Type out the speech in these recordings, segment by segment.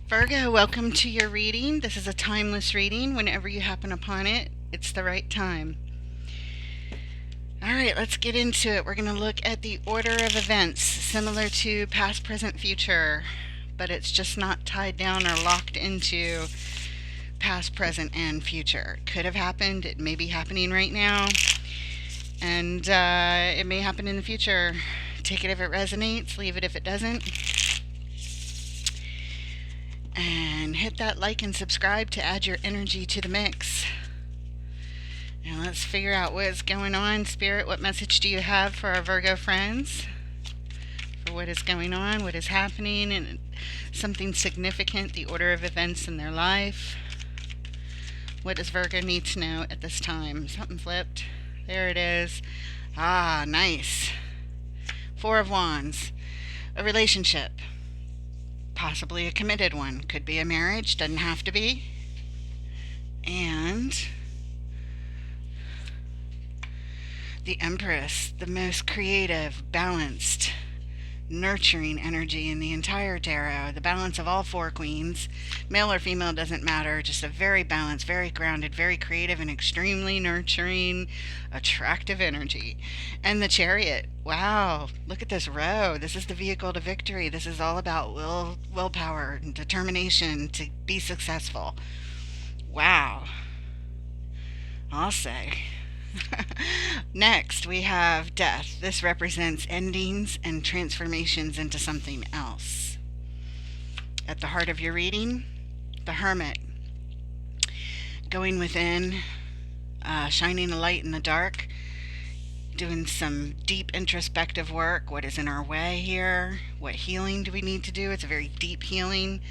Virgo, welcome to your reading. This is a timeless reading. Whenever you happen upon it, it's the right time. All right, let's get into it. We're going to look at the order of events, similar to past, present, future, but it's just not tied down or locked into past, present, and future. It could have happened. It may be happening right now, and it may happen in the future. Take it if it resonates, leave it if it doesn't. And hit that like and subscribe to add your energy to the mix. And let's figure out what's going on. Spirit, what message do you have for our Virgo friends? For what is going on, what is happening, and something significant, the order of events in their life. What does Virgo need to know at this time? Something flipped. There it is. Ah, nice. Four of Wands. A relationship. Possibly a committed one. Could be a marriage, doesn't have to be. And the Empress, the most creative, balanced, nurturing energy in the entire tarot. The balance of all four queens, male or female, doesn't matter. Just a very balanced, very grounded, very creative, and extremely nurturing, attractive energy. And the Chariot. Wow, look at this row. This is the vehicle to victory. This is all about willpower and determination to be successful. Wow, I'll say. Next, we have Death. This represents endings and transformations into something else. At the heart of your reading, the Hermit. Going within, shining a light in the dark, doing some deep introspective work. What is in our way here? What healing do we need to do? It's a very deep healing,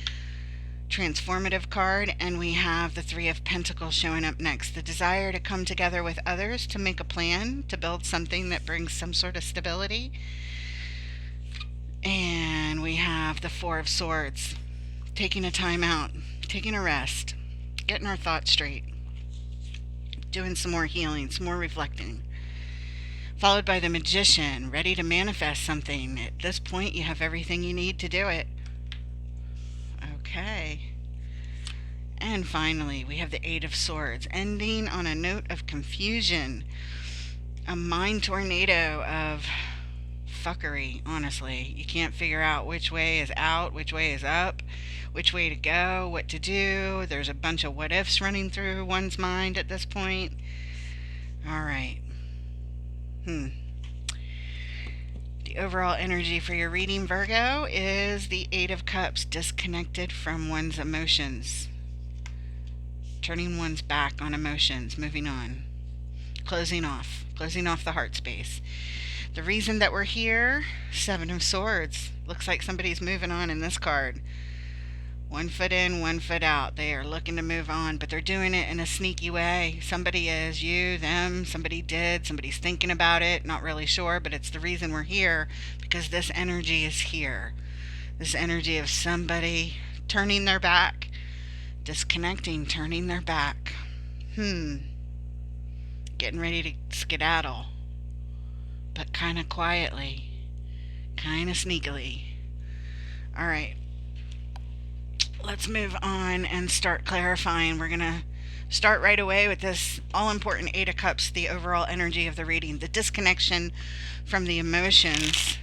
transformative card. And we have the Three of Pentacles showing up next. The desire to come together with others to make a plan, to build something that brings some sort of stability. And we have the Four of Swords. Taking a time out, taking a rest, getting our thoughts straight, doing some more healing, some more reflecting. Followed by the Magician, ready to manifest something. At this point, you have everything you need to do it. Okay. And finally, we have the Eight of Swords, ending on a note of confusion. A mind tornado of fuckery, honestly. You can't figure out which way is out, which way is up, which way to go, what to do. There's a bunch of what ifs running through one's mind at this point. All right. The overall energy for your reading, Virgo, is the Eight of Cups, disconnected from one's emotions. Turning one's back on emotions, moving on. Closing off the heart space. The reason that we're here, Seven of Swords. Looks like somebody's moving on in this card. 1 foot in, 1 foot out. They are looking to move on, but they're doing it in a sneaky way. Somebody is, you, them, somebody did, somebody's thinking about it, not really sure, but it's the reason we're here, because this energy is here. This energy of somebody turning their back, disconnecting, turning their back. Getting ready to skedaddle, but kind of quietly, kind of sneakily. All right. Let's move on and start clarifying. We're going to start right away with this all-important Eight of Cups, the overall energy of the reading, the disconnection from the emotions.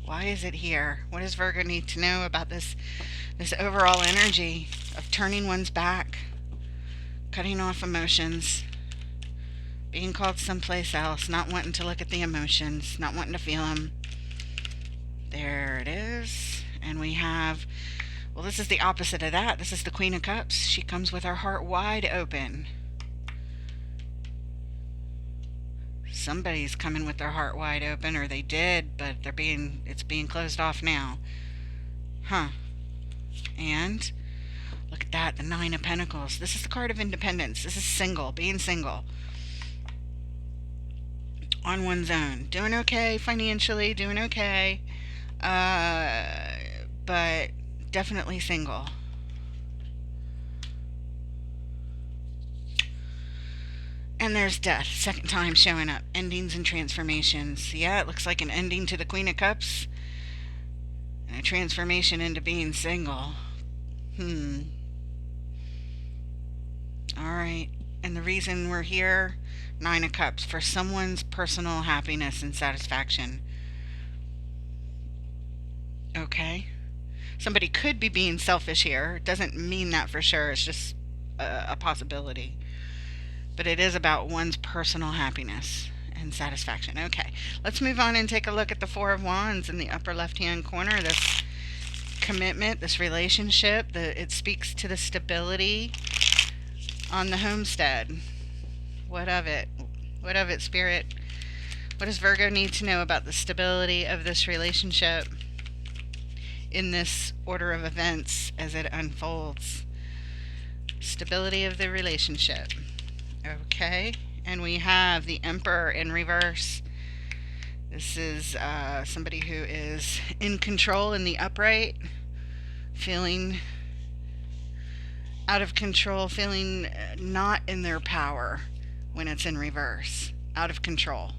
Why is it here? What does Virgo need to know about this overall energy of turning one's back, cutting off emotions, being called someplace else, not wanting to look at the emotions, not wanting to feel them? There it is. And we have, well, this is the opposite of that. This is the Queen of Cups. She comes with her heart wide open. Somebody's coming with their heart wide open, or they did, but it's being closed off now. And look at that, the Nine of Pentacles. This is the card of independence. This is single, being single. On one's own. Doing okay financially, doing okay. But definitely single. And there's Death, second time showing up. Endings and transformations. Yeah, it looks like an ending to the Queen of Cups. and a transformation into being single. All right. And the reason we're here, Nine of Cups, for someone's personal happiness and satisfaction. Okay. Somebody could be being selfish here. It doesn't mean that for sure. It's just a possibility. But it is about one's personal happiness and satisfaction. Okay. Let's move on and take a look at the Four of Wands in the upper left-hand corner. This commitment, this relationship, it speaks to the stability on the homestead. What of it? What of it, Spirit? What does Virgo need to know about the stability of this relationship in this order of events as it unfolds? Stability of the relationship. Okay. And we have the Emperor in reverse. This is somebody who is in control in the upright, feeling out of control, feeling not in their power when it's in reverse. Out of control.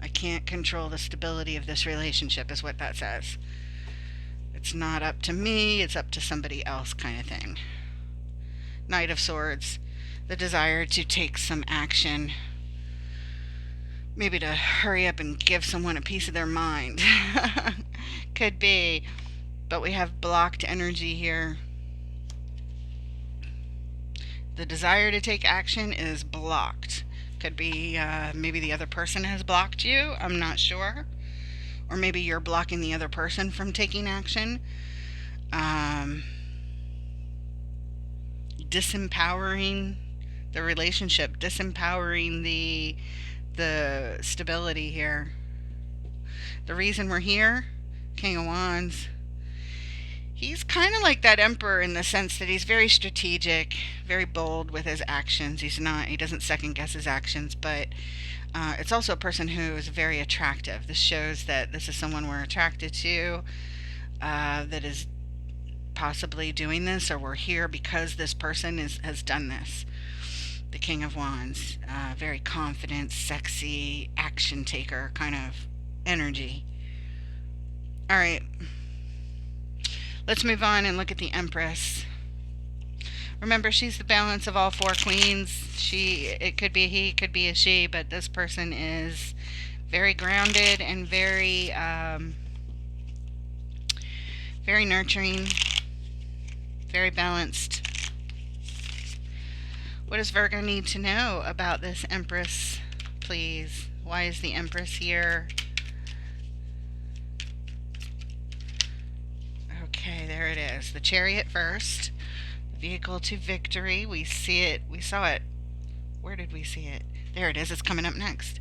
I can't control the stability of this relationship is what that says. It's not up to me, it's up to somebody else kind of thing. Knight of Swords. The desire to take some action. Maybe to hurry up and give someone a piece of their mind. Could be. But we have blocked energy here. The desire to take action is blocked. Could be maybe the other person has blocked you. I'm not sure. Or maybe you're blocking the other person from taking action. Disempowering the relationship. Disempowering the stability here. The reason we're here, King of Wands. He's kind of like that Emperor in the sense that he's very strategic, very bold with his actions. He doesn't second guess his actions, but it's also a person who is very attractive. This shows that this is someone we're attracted to, that is possibly doing this, or we're here because this person has done this. The King of Wands, very confident, sexy, action taker kind of energy. All right. Let's move on and look at the Empress. Remember, she's the balance of all four queens. It could be a he, it could be a she, but this person is very grounded and very nurturing, very balanced. What does Virgo need to know about this Empress, please? Why is the Empress here? Okay, there it is. The Chariot first. Vehicle to victory. We see it. We saw it. Where did we see it? There it is. It's coming up next.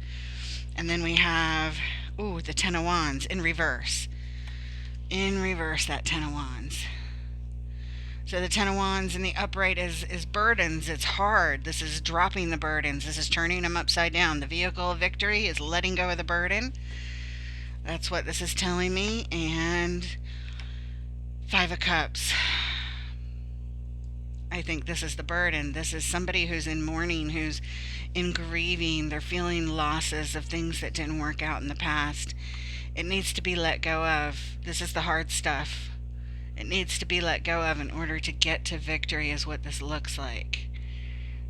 And then we have, the Ten of Wands in reverse. In reverse, that Ten of Wands. So the Ten of Wands in the upright is burdens. It's hard. This is dropping the burdens. This is turning them upside down. The vehicle of victory is letting go of the burden. That's what this is telling me. And Five of Cups. I think this is the burden. This is somebody who's in mourning, who's in grieving. They're feeling losses of things that didn't work out in the past. It needs to be let go of. This is the hard stuff. It needs to be let go of in order to get to victory is what this looks like.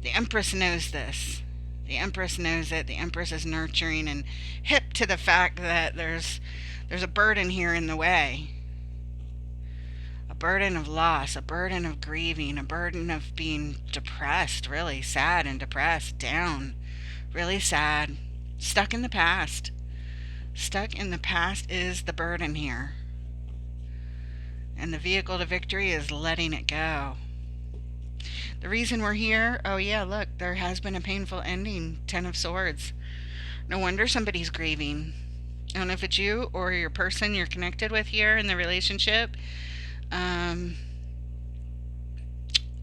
The Empress knows this. The Empress knows it. The Empress is nurturing and hip to the fact that there's a burden here in the way. A burden of loss, a burden of grieving, a burden of being depressed, really sad and depressed, down, really sad, stuck in the past. Stuck in the past is the burden here. And the vehicle to victory is letting it go. The reason we're here, look, there has been a painful ending. Ten of Swords. No wonder somebody's grieving. I don't know if it's you or your person you're connected with here in the relationship.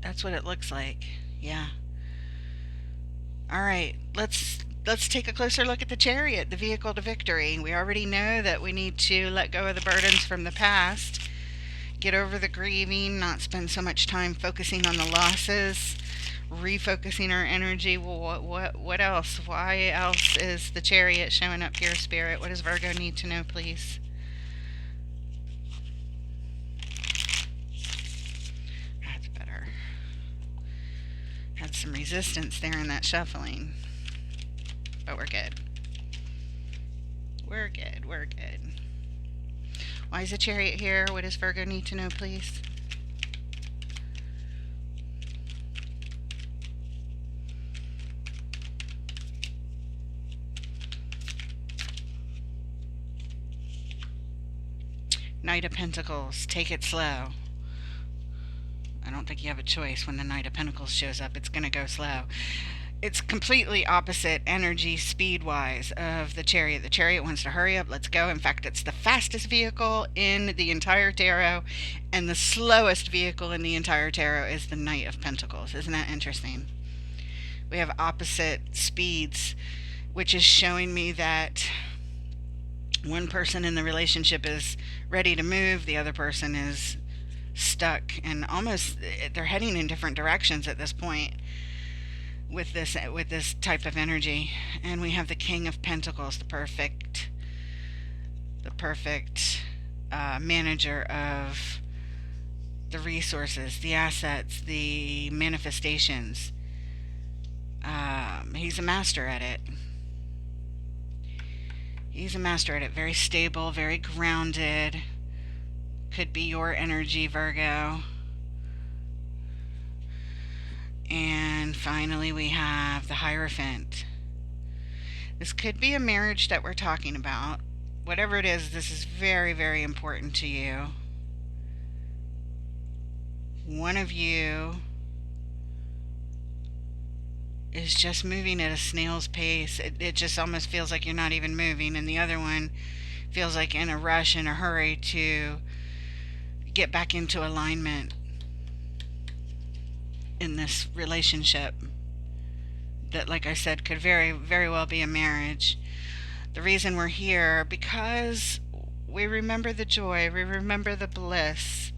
That's what it looks like. Yeah. All right, let's take a closer look at the Chariot, the vehicle to victory. We already know that we need to let go of the burdens from the past, get over the grieving, not spend so much time focusing on the losses, refocusing our energy. Well, what else? Why else is the the Chariot showing up here, Spirit? What does Virgo need to know, please? some resistance there in that shuffling. But we're good. We're good. We're good. Why is the Chariot here? What does Virgo need to know, please? Knight of Pentacles. Take it slow. I don't think you have a choice when the Knight of Pentacles shows up. It's going to go slow. It's completely opposite energy speed-wise of the Chariot. The Chariot wants to hurry up, let's go. In fact, it's the fastest vehicle in the entire tarot, and the slowest vehicle in the entire tarot is the Knight of Pentacles. Isn't that interesting? We have opposite speeds, which is showing me that one person in the relationship is ready to move, the other person is stuck, and almost they're heading in different directions at this point with this type of energy. And we have the King of Pentacles, the perfect manager of the resources, the assets, the manifestations. He's a master at it. He's a master at it. Very stable, very grounded. Could be your energy, Virgo. And finally, we have the Hierophant. This could be a marriage that we're talking about. Whatever it is, this is very, very important to you. One of you is just moving at a snail's pace. It just almost feels like you're not even moving, and the other one feels like in a rush, in a hurry to get back into alignment in this relationship that, like I said, could very, very well be a marriage. The reason we're here, because we remember the joy, we remember the bliss.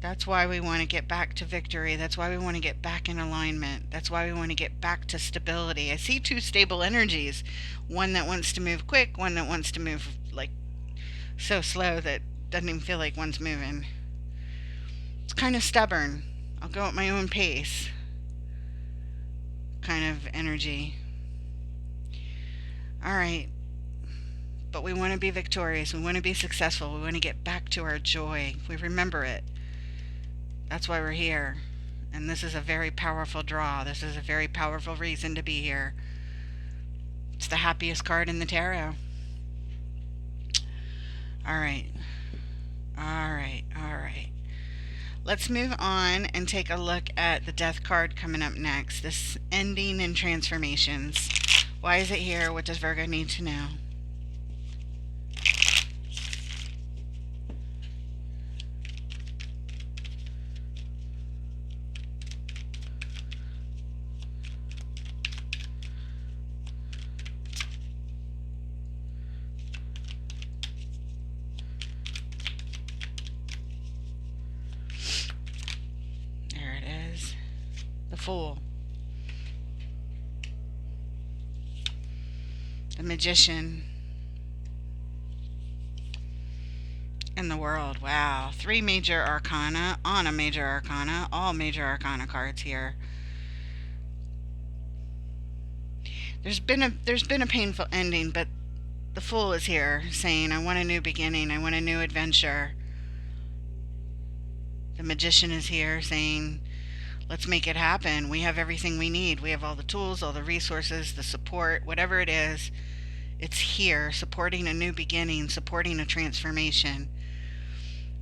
That's why we want to get back to victory. That's why we want to get back in alignment. That's why we want to get back to stability. I see two stable energies. One that wants to move quick, one that wants to move like so slow that doesn't even feel like one's moving. It's kind of stubborn. I'll go at my own pace kind of energy. All right. But we want to be victorious. We want to be successful. We want to get back to our joy. We remember it. That's why we're here. And this is a very powerful draw. This is a very powerful reason to be here. It's the happiest card in the tarot. All right. All right. All right. Let's move on and take a look at the Death card coming up next. This ending and transformations. Why is it here? What does Virgo need to know? The Fool, the Magician, and the World. Wow, 3 major arcana on a major arcana, all major arcana cards here. There's been a painful ending, but the Fool is here saying, I want a new beginning, I want a new adventure. The Magician is here saying, let's make it happen. We have everything we need. We have all the tools, all the resources, the support, whatever it is. It's here, supporting a new beginning, supporting a transformation.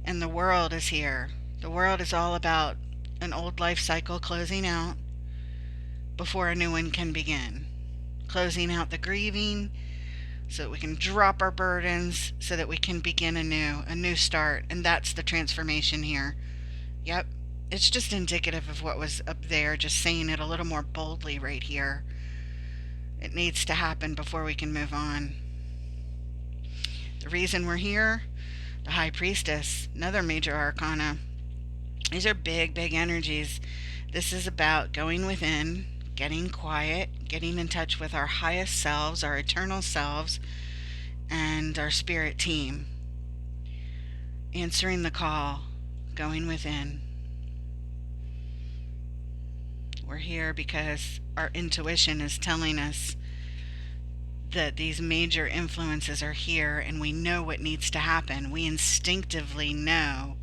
And the World is here. The World is all about an old life cycle closing out before a new one can begin. Closing out the grieving so that we can drop our burdens, so that we can begin a new start. And that's the transformation here. Yep. It's just indicative of what was up there, just saying it a little more boldly right here. It needs to happen before we can move on. The reason we're here, the High Priestess, another major arcana. These are big, big energies. This is about going within, getting quiet, getting in touch with our highest selves, our eternal selves, and our spirit team. Answering the call, going within. We're here because our intuition is telling us that these major influences are here and we know what needs to happen. We instinctively know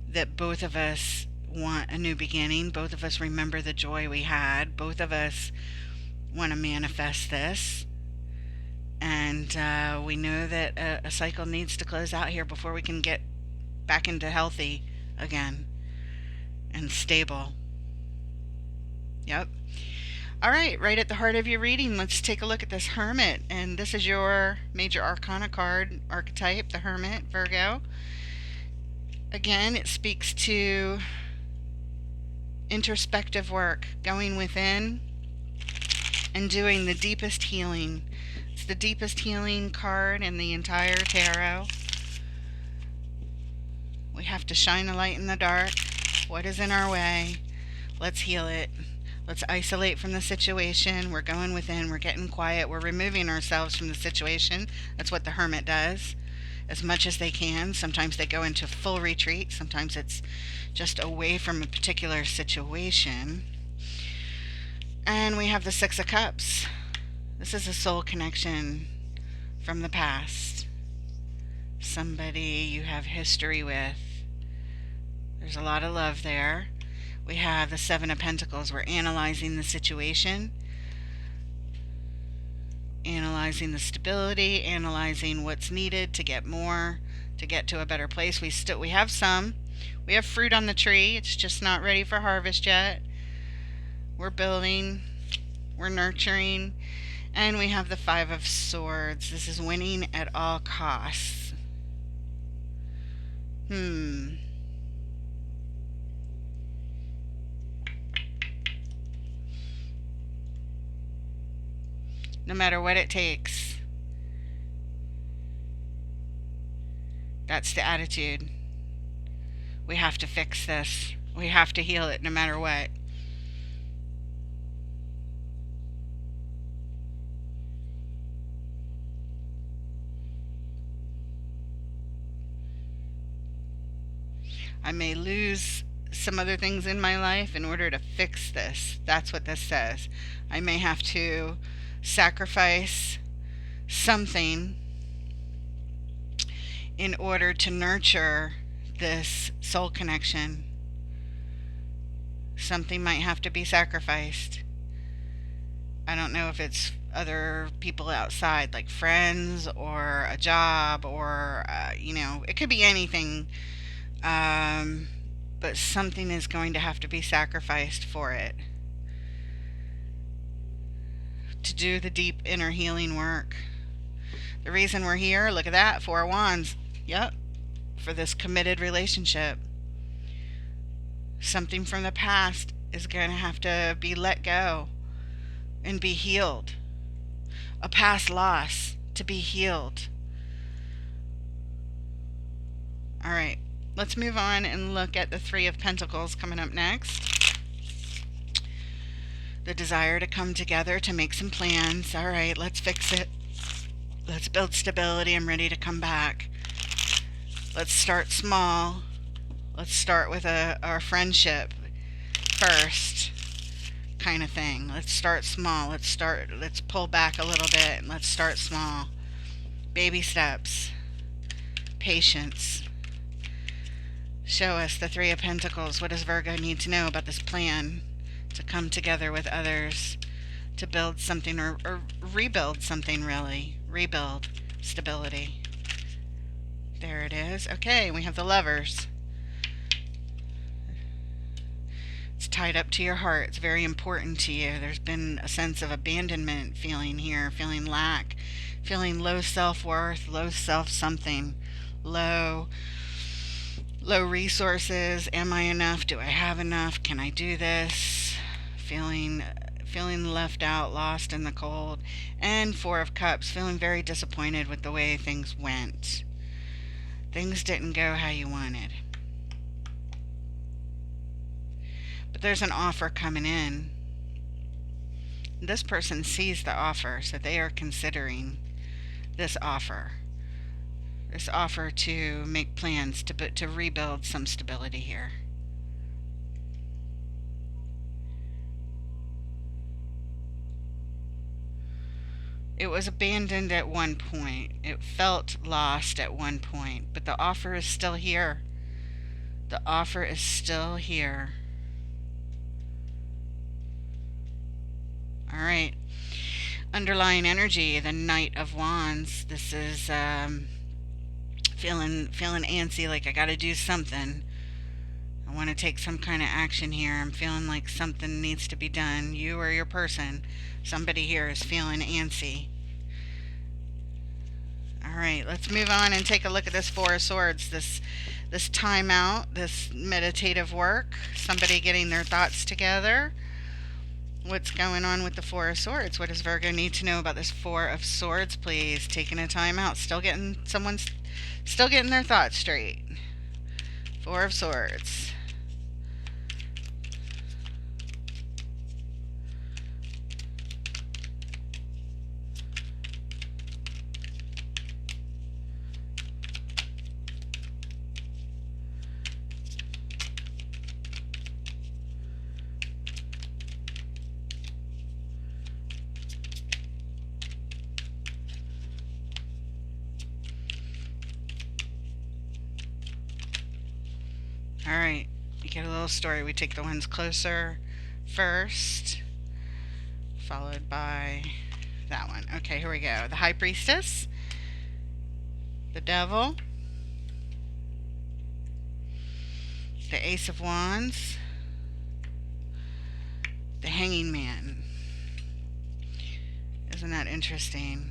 that both of us want a new beginning. Both of us remember the joy we had. Both of us want to manifest this. And we know that a cycle needs to close out here before we can get back into healthy again and stable. Yep. All right at the heart of your reading, let's take a look at this Hermit. And this is your major arcana card archetype, the Hermit, Virgo. Again, it speaks to introspective work, going within and doing the deepest healing. It's the deepest healing card in the entire tarot. We have to shine a light in the dark. What is in our way? Let's heal it. Let's isolate from the situation. We're going within. We're getting quiet. We're removing ourselves from the situation. That's what the Hermit does, as much as they can. Sometimes they go into full retreat. Sometimes it's just away from a particular situation. And we have the Six of Cups. This is a soul connection from the past. Somebody you have history with. There's a lot of love there. We have the Seven of Pentacles. We're analyzing the situation, analyzing the stability, analyzing what's needed to get more, to get to a better place. We have fruit on the tree. It's just not ready for harvest yet. We're building, we're nurturing, and we have the Five of Swords. This is winning at all costs. No matter what it takes. That's the attitude. We have to fix this. We have to heal it no matter what. I may lose some other things in my life in order to fix this. That's what this says. I may have to sacrifice something in order to nurture this soul connection. Something might have to be sacrificed. I don't know if it's other people outside, like friends or a job or, it could be anything. But something is going to have to be sacrificed for it. To do the deep inner healing work. The reason we're here, look at that, Four of Wands. Yep, for this committed relationship. Something from the past is going to have to be let go and be healed. A past loss to be healed. All right, let's move on and look at the Three of Pentacles coming up next. The desire to come together to make some plans. All right, let's fix it. Let's build stability. I'm ready to come back. Let's start small. Let's start with our friendship first, kind of thing. Let's start small. Let's pull back a little bit and let's start small. Baby steps. Patience. Show us the Three of Pentacles. What does Virgo need to know about this plan to come together with others to build something or rebuild something, really? Rebuild stability. There it is. Okay, we have the Lovers. It's tied up to your heart. It's very important to you. There's been a sense of abandonment feeling here, feeling lack, feeling low self-worth, low self-something, low resources. Am I enough? Do I have enough? Can I do this? Feeling left out, lost in the cold. And Four of Cups, feeling very disappointed with the way things went. Things didn't go how you wanted. But there's an offer coming in. This person sees the offer, so they are considering this offer. This offer to make plans to rebuild some stability here. It was abandoned at one point. It felt lost at one point, but the offer is still here. The offer is still here. All right. Underlying energy, the Knight of Wands. This is feeling antsy, like I got to do something. I want to take some kind of action here. I'm feeling like something needs to be done. You or your person, somebody here is feeling antsy. All right, let's move on and take a look at this Four of Swords. This timeout, this meditative work, somebody getting their thoughts together. What's going on with the Four of Swords? What does Virgo need to know about this Four of Swords, please? Taking a time out. Someone's still getting their thoughts straight. Four of Swords. All right, you get a little story. We take the ones closer first, followed by that one. Okay, here we go. The High Priestess, the Devil, the Ace of Wands, the Hanging Man. Isn't that interesting?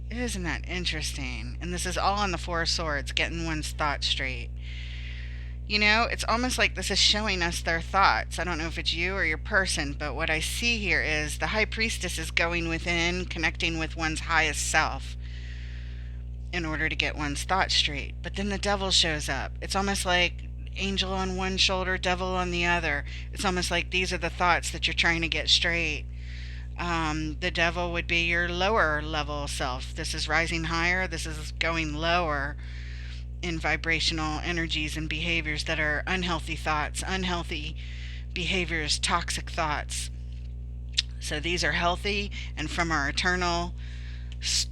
Isn't that interesting? And this is all on the Four of Swords, getting one's thoughts straight. You know, it's almost like this is showing us their thoughts. I don't know if it's you or your person, but what I see here is the High Priestess is going within, connecting with one's highest self in order to get one's thoughts straight. But then the Devil shows up. It's almost like angel on one shoulder, devil on the other. It's almost like these are the thoughts that you're trying to get straight. The Devil would be your lower level self. This is rising higher. This is going lower in vibrational energies and behaviors that are unhealthy thoughts, unhealthy behaviors, toxic thoughts. So these are healthy and from our eternal,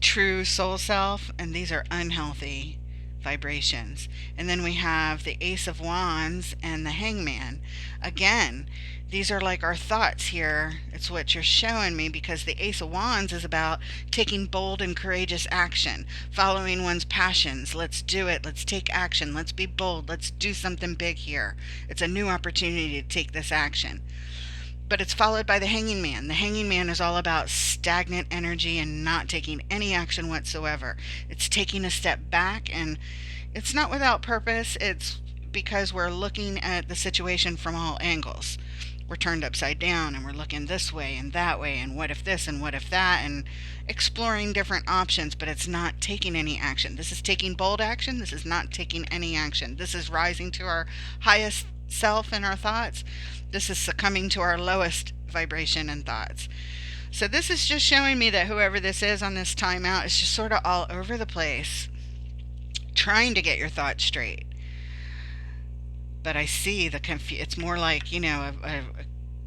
true soul self, and these are unhealthy vibrations. And then we have the Ace of Wands and the Hangman. Again, these are like our thoughts here. It's what you're showing me, because the Ace of Wands is about taking bold and courageous action, following one's passions. Let's do it. Let's take action. Let's be bold. Let's do something big here. It's a new opportunity to take this action. But it's followed by the Hanging Man. The Hanging Man is all about stagnant energy and not taking any action whatsoever. It's taking a step back, and it's not without purpose. It's because we're looking at the situation from all angles. We're turned upside down and we're looking this way and that way, and what if this and what if that, and exploring different options, but it's not taking any action. This is taking bold action. This is not taking any action. This is rising to our highest self in our thoughts. This is succumbing to our lowest vibration and thoughts. So this is just showing me that whoever this is on this timeout is just sort of all over the place, trying to get your thoughts straight. But I see it's more like, you know, a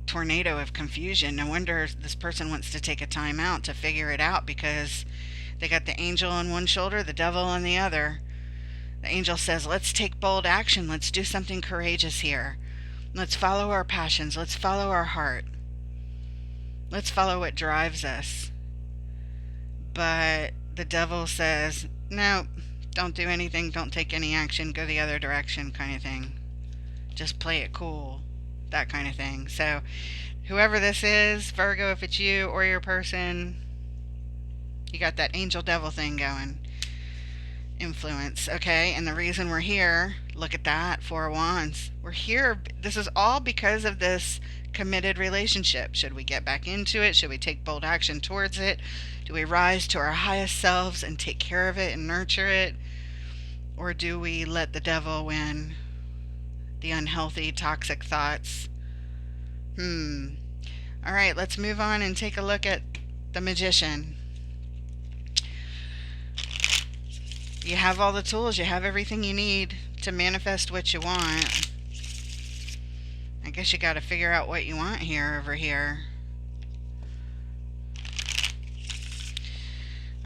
tornado of confusion. No wonder this person wants to take a time out to figure it out, because they got the angel on one shoulder, the devil on the other. The angel says, let's take bold action. Let's do something courageous here. Let's follow our passions. Let's follow our heart. Let's follow what drives us. But the devil says, no, don't do anything. Don't take any action. Go the other direction, kind of thing. Just play it cool, that kind of thing. So whoever this is, Virgo, if it's you or your person, you got that angel devil thing going. Influence. Okay, and the reason we're here, look at that, Four of Wands. We're here, this is all because of this committed relationship. Should we get back into it? Should we take bold action towards it? Do we rise to our highest selves and take care of it and nurture it? Or do we let the devil win? The unhealthy, toxic thoughts. All right, let's move on and take a look at the Magician. You have all the tools. You have everything you need to manifest what you want. I guess you got to figure out what you want here over here.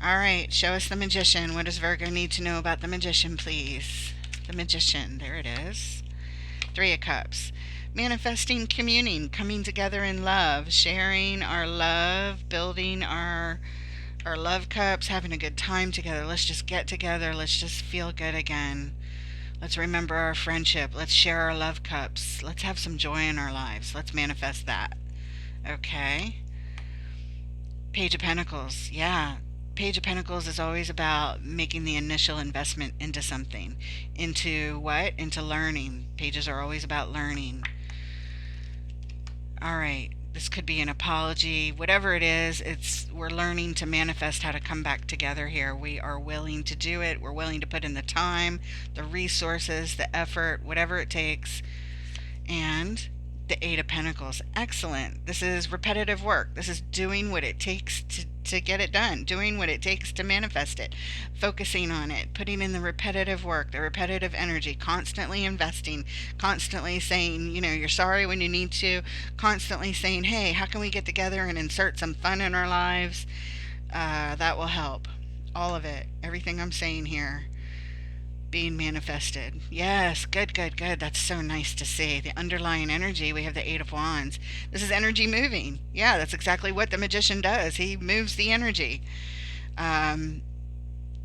All right, show us the Magician. What does Virgo need to know about the Magician, please? The Magician, there it is. Three of Cups. Manifesting, communing, coming together in love, sharing our love, building our love cups, having a good time together. Let's just get together. Let's just feel good again. Let's remember our friendship. Let's share our love cups. Let's have some joy in our lives. Let's manifest that. Okay. Page of Pentacles. Yeah. Page of Pentacles is always about making the initial investment into something. Into what? Into learning. Pages are always about learning. All right. This could be an apology. Whatever it is, we're learning to manifest how to come back together here. We are willing to do it. We're willing to put in the time, the resources, the effort, whatever it takes. And the Eight of Pentacles. Excellent. This is repetitive work. This is doing what it takes to get it done, doing what it takes to manifest it, focusing on it, putting in the repetitive work, the repetitive energy, constantly investing, constantly saying, you're sorry when you need to, constantly saying, hey, how can we get together and insert some fun in our lives? That will help. All of it. Everything I'm saying here. Being manifested. Yes, good, good, good. That's so nice to see. The underlying energy, we have the Eight of Wands. This is energy moving. Yeah, that's exactly what the Magician does. He moves the energy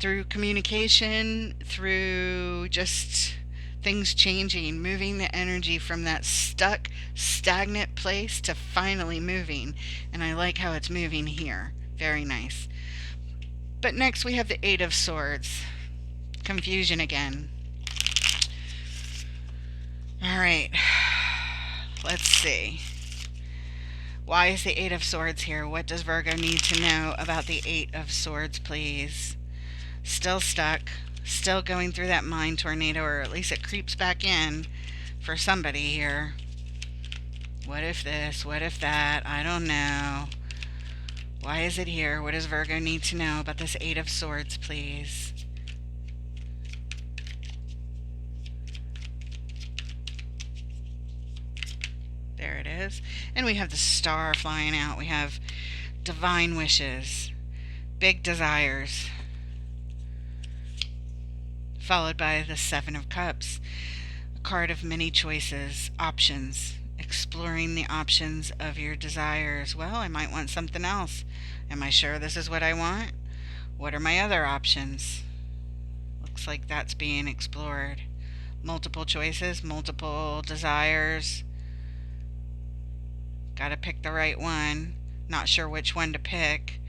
through communication, through just things changing, moving the energy from that stuck, stagnant place to finally moving. And I like how it's moving here. Very nice. But next we have the Eight of Swords. Confusion again. All right. Let's see. Why is the Eight of Swords here? What does Virgo need to know about the Eight of Swords, please? Still stuck. Still going through that mind tornado, or at least it creeps back in for somebody here. What if this? What if that? I don't know. Why is it here? What does Virgo need to know about this Eight of Swords, please? There it is. And we have the Star flying out. We have divine wishes, big desires, followed by the Seven of Cups, a card of many choices, options, exploring the options of your desires. Well, I might want something else. Am I sure this is what I want? What are my other options? Looks like that's being explored. Multiple choices, multiple desires. Gotta pick the right one. Not sure which one to pick.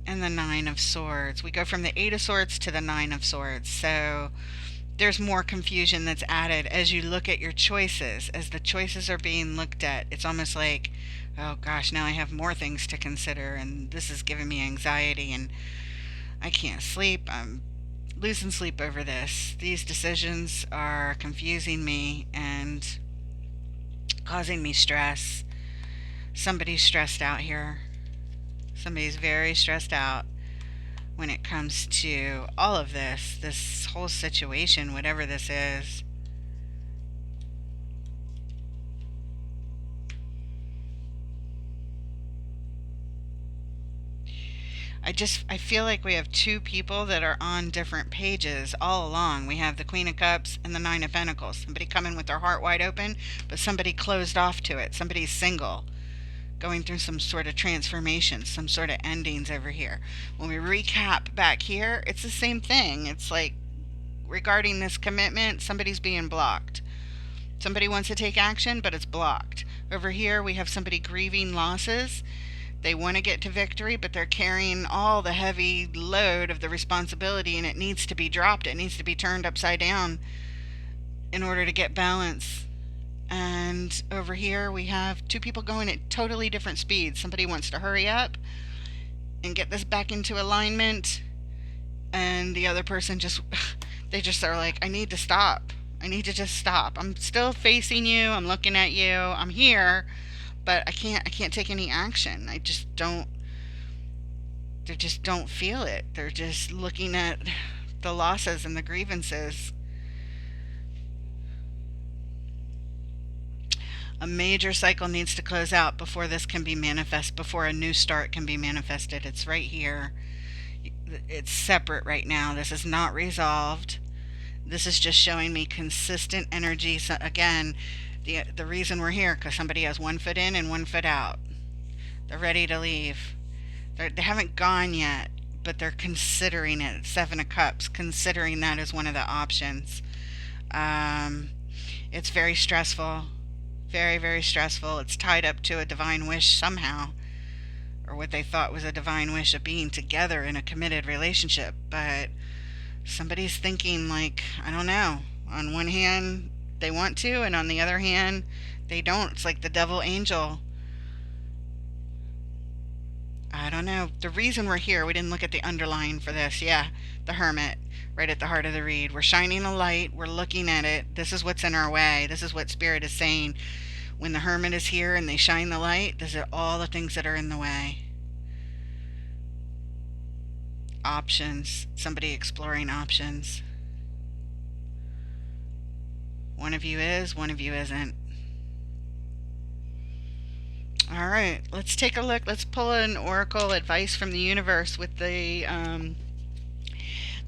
And the Nine of Swords. We go from the Eight of Swords to the Nine of Swords. So there's more confusion that's added as you look at your choices. As the choices are being looked at, it's almost like, oh gosh, now I have more things to consider, and this is giving me anxiety, and I can't sleep. I'm losing sleep over this. These decisions are confusing me and causing me stress. Somebody's stressed out here. Somebody's very stressed out when it comes to all of this whole situation, whatever this is. I feel like we have two people that are on different pages all along. We have the Queen of Cups and the Nine of Pentacles. Somebody coming with their heart wide open, but somebody closed off to it. Somebody's single, going through some sort of transformation, some sort of endings over here. When we recap back here, it's the same thing. It's like regarding this commitment, somebody's being blocked. Somebody wants to take action, but it's blocked. Over here, we have somebody grieving losses. They want to get to victory, but they're carrying all the heavy load of the responsibility, and it needs to be dropped. It needs to be turned upside down in order to get balance. And over here, we have two people going at totally different speeds. Somebody wants to hurry up and get this back into alignment, and the other person they just are like, I need to stop. I need to just stop. I'm still facing you. I'm looking at you. I'm here. But I can't take any action. They just don't feel it. They're just looking at the losses and the grievances. A major cycle needs to close out before this can be manifest, before a new start can be manifested. It's right here. It's separate right now. This is not resolved. This is just showing me consistent energy. So again, the reason we're here, because somebody has one foot in and one foot out. They're ready to leave. They haven't gone yet, but they're considering it. Seven of Cups, considering that as one of the options. It's very stressful. Very, very stressful. It's tied up to a divine wish somehow, or what they thought was a divine wish of being together in a committed relationship. But somebody's thinking, like, I don't know. On one hand, they want to, and on the other hand, they don't. It's like the devil angel. I don't know. The reason we're here, we didn't look at the underlying for this. Yeah, the Hermit, right at the heart of the read. We're shining a light. We're looking at it. This is what's in our way. This is what Spirit is saying. When the Hermit is here and they shine the light, these are all the things that are in the way. Options. Somebody exploring options. One of you is, one of you isn't. All right, let's take a look. Let's pull an oracle advice from the universe with the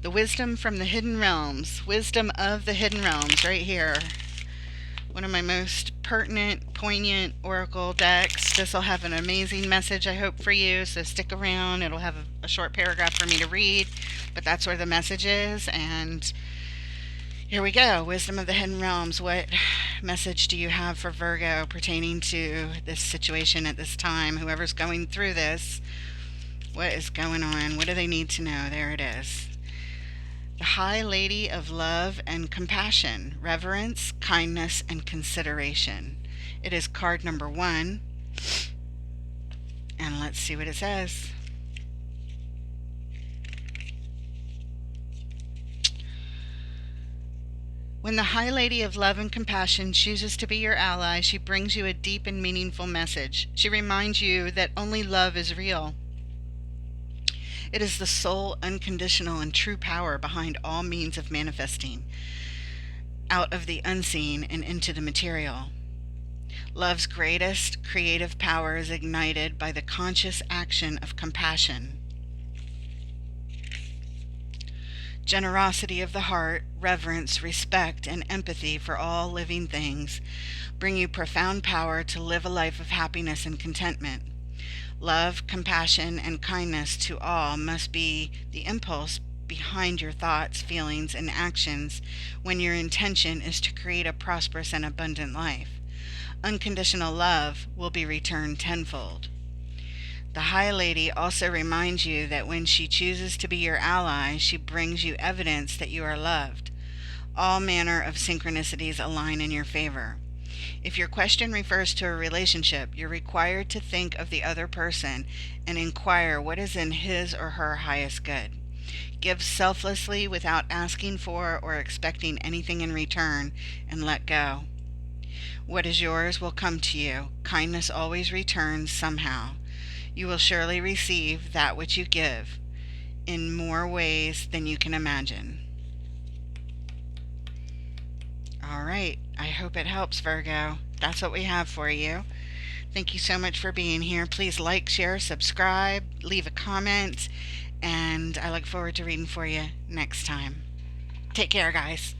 wisdom from the hidden realms. Wisdom of the hidden realms right here. One of my most pertinent, poignant oracle decks. This will have an amazing message, I hope, for you, so stick around. It'll have a short paragraph for me to read, but that's where the message is. And here we go. Wisdom of the hidden realms. What message do you have for Virgo pertaining to this situation at this time? Whoever's going through this, what is going on? What do they need to know? There it is. The High Lady of Love and Compassion, Reverence, Kindness, and Consideration. It is card number 1. And let's see what it says. When the High Lady of Love and Compassion chooses to be your ally, she brings you a deep and meaningful message. She reminds you that only love is real. It is the sole, unconditional, and true power behind all means of manifesting out of the unseen and into the material. Love's greatest creative power is ignited by the conscious action of compassion. Generosity of the heart, reverence, respect, and empathy for all living things bring you profound power to live a life of happiness and contentment. Love, compassion, and kindness to all must be the impulse behind your thoughts, feelings, and actions when your intention is to create a prosperous and abundant life. Unconditional love will be returned tenfold. The High Lady also reminds you that when she chooses to be your ally, she brings you evidence that you are loved. All manner of synchronicities align in your favor. If your question refers to a relationship, you're required to think of the other person and inquire what is in his or her highest good. Give selflessly without asking for or expecting anything in return, and let go. What is yours will come to you. Kindness always returns somehow. You will surely receive that which you give in more ways than you can imagine. All right, I hope it helps, Virgo. That's what we have for you. Thank you so much for being here. Please like, share, subscribe, leave a comment, and I look forward to reading for you next time. Take care, guys.